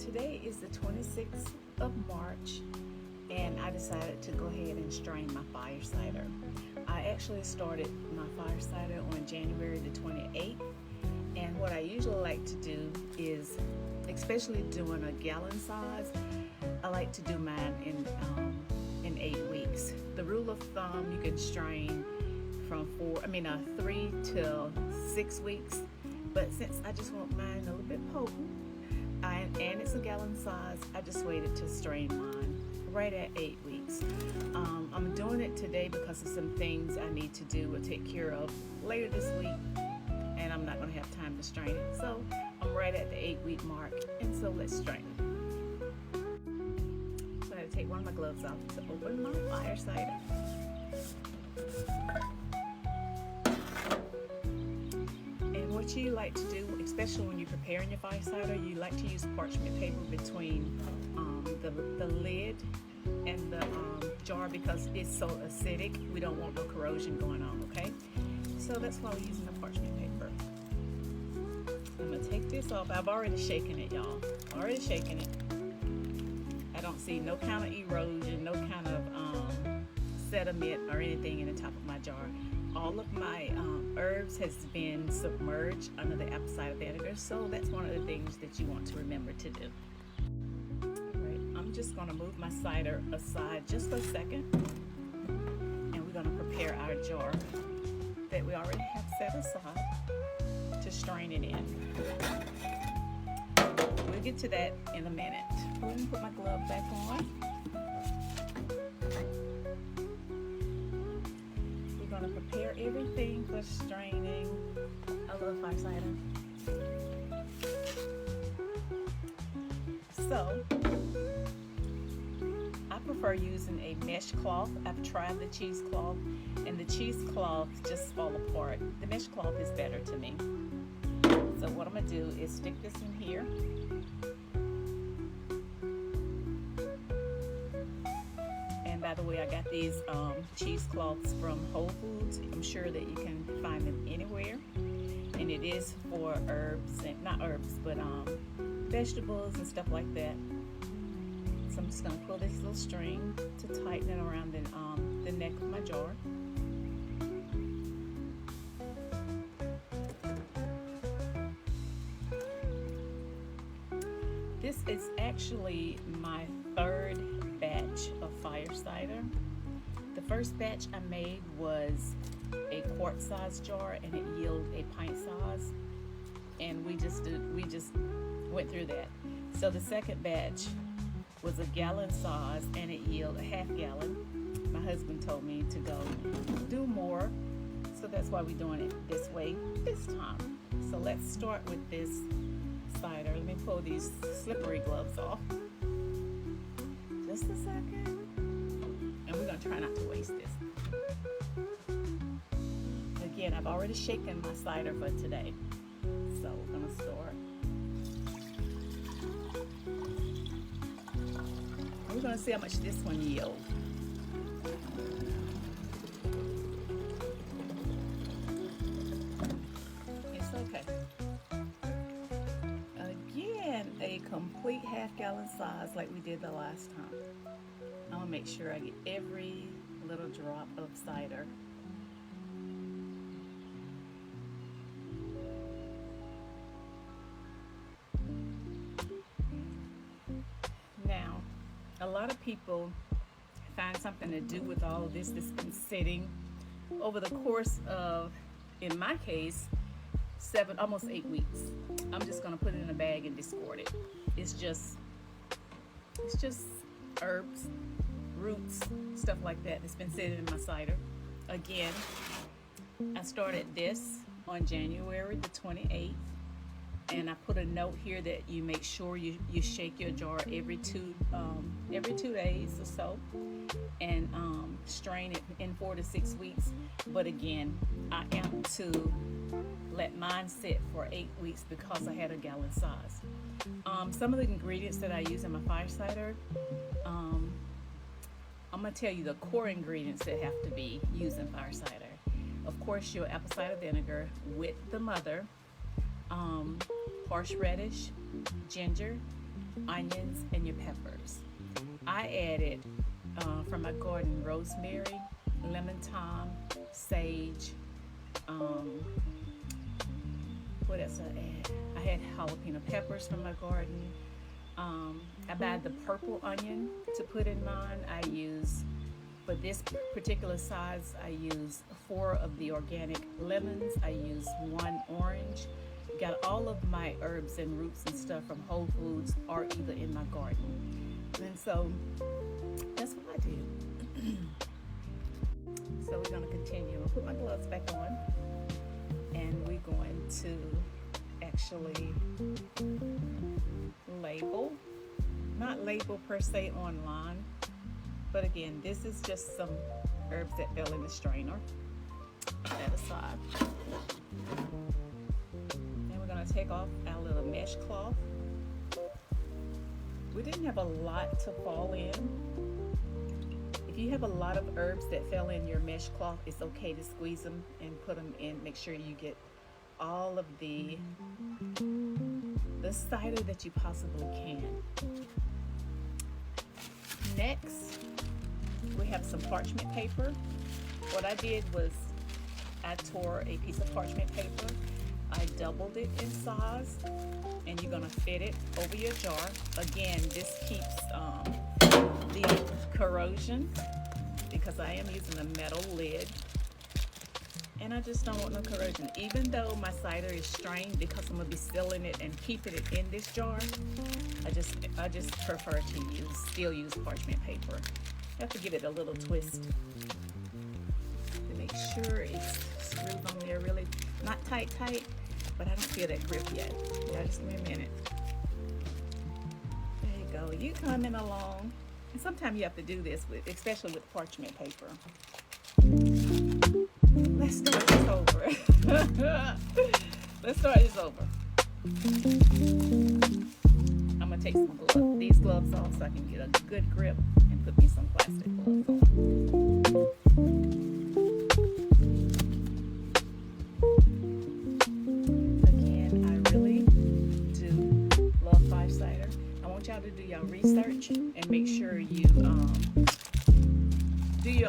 Today is the 26th of March, and I decided to go ahead and strain my fire cider. I actually started my fire cider on January the 28th, and what I usually like to do is, especially doing a gallon size, I like to do mine in 8 weeks. The rule of thumb, you can strain from 3 to 6 weeks, but since I just want mine a little bit potent, and it's a gallon size, I just waited to strain mine right at 8 weeks. I'm doing it today because of some things I need to do or take care of later this week, and I'm not going to have time to strain it. So I'm right at the 8-week mark, and so let's strain it. So I had to take one of my gloves off to open my fire cider. What you like to do, especially when you're preparing your fire cider, you like to use parchment paper between the lid and the jar because it's so acidic. We don't want no corrosion going on, okay? So that's why we're using the parchment paper. I'm gonna take this off. I've already shaken it, y'all. Already shaken it. I don't see no kind of erosion, no kind of sediment or anything in the top of my jar. All of my herbs has been submerged under the apple cider vinegar, so that's one of the things that you want to remember to do. All right, I'm just going to move my cider aside just for a second, and we're going to prepare our jar that we already have set aside to strain it in. We'll get to that in a minute. Let me put my glove back on. Going to prepare everything for straining. I love fire cider. So I prefer using a mesh cloth. I've tried the cheesecloth, and the cheesecloth just fall apart. The mesh cloth is better to me. So what I'm going to do is stick this in here. By the way, I got these cheesecloths from Whole Foods. I'm sure that you can find them anywhere. And it is for herbs, and not herbs, but vegetables and stuff like that. So I'm just going to pull this little string to tighten it around the neck of my jar. This is actually my third batch of fire cider. The first batch I made was a quart size jar, and it yielded a pint size, and we just went through that. So the second batch was a gallon size, and it yielded a half gallon. My husband told me to go do more, so that's why we're doing it this way this time. So let's start with this cider. Let me pull these slippery gloves off. Just a second. And we're going to try not to waste this. Again, I've already shaken my cider for today. So we're going to start. We're going to see how much this one yields. It's okay. Again, a complete half-gallon size like we did the last time. I'm gonna make sure I get every little drop of cider. Now, a lot of people find something to do with all of this that's been sitting over the course of, in my case, almost 8 weeks. I'm just gonna put it in a bag and discard it. It's just herbs, roots, stuff like that that's been sitting in my cider. Again, I started this on January the 28th, and I put a note here that you make sure you shake your jar every two days or so, and strain it in 4 to 6 weeks. But again, I am to let mine sit for 8 weeks because I had a gallon size. Some of the ingredients that I use in my fire cider, I'm going to tell you the core ingredients that have to be used in fire cider. Of course, your apple cider vinegar with the mother, horseradish, ginger, onions, and your peppers. I added from my garden rosemary, lemon thyme, sage. What else I add? I had jalapeno peppers from my garden. I buy the purple onion to put in mine. I use, for this particular size, I use 4 of the organic lemons. I use 1 orange. Got all of my herbs and roots and stuff from Whole Foods or either in my garden. And so that's what I do. So we're gonna continue. I'll put my gloves back on and we're going to actually label. Not label per se online, but again, this is just some herbs that fell in the strainer. Put that aside. And we're gonna take off our little mesh cloth. We didn't have a lot to fall in. If you have a lot of herbs that fell in your mesh cloth, it's okay to squeeze them and put them in. Make sure you get all of the cider that you possibly can. Next, we have some parchment paper. What I did was I tore a piece of parchment paper. I doubled it in size, and you're gonna fit it over your jar. Again, this keeps the corrosion because I am using a metal lid, and I just don't want no corrosion. Even though my cider is strained, because I'm gonna be sealing it and keeping it in this jar, I just prefer to still use parchment paper. You have to give it a little twist to make sure it's screwed on there really, not tight, but I don't feel that grip yet. Yeah, just give me a minute. There you go. You coming along. And sometimes you have to do this, especially with parchment paper. Let's start this over. Let's start this over. I'm gonna take these gloves off so I can get a good grip and put me some plastic gloves on. Again, I really do love five cider. I want y'all to do y'all research and make sure you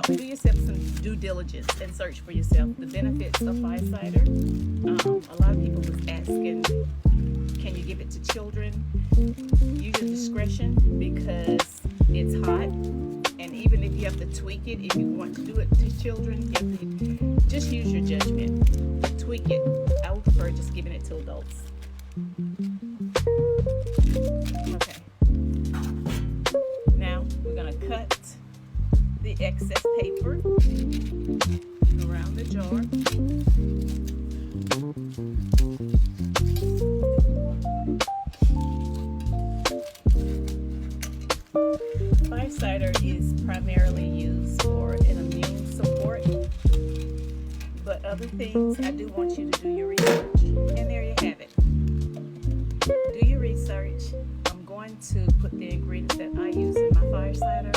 do yourself some due diligence and search for yourself the benefits of five cider. A lot of people was asking, can you give it to children? Use your discretion because it's hot, and even if you have to tweak it, if you want to do it to children, you have to just use your judgment. Tweak it. I would prefer just giving it to adults. Okay. Now we're gonna cut the excess paper around the jar. Five cider is primarily used for an immune support, but other things, I do want you to do your research. And there you have it. Do your research. I'm going to put the ingredients that I use in my fire cider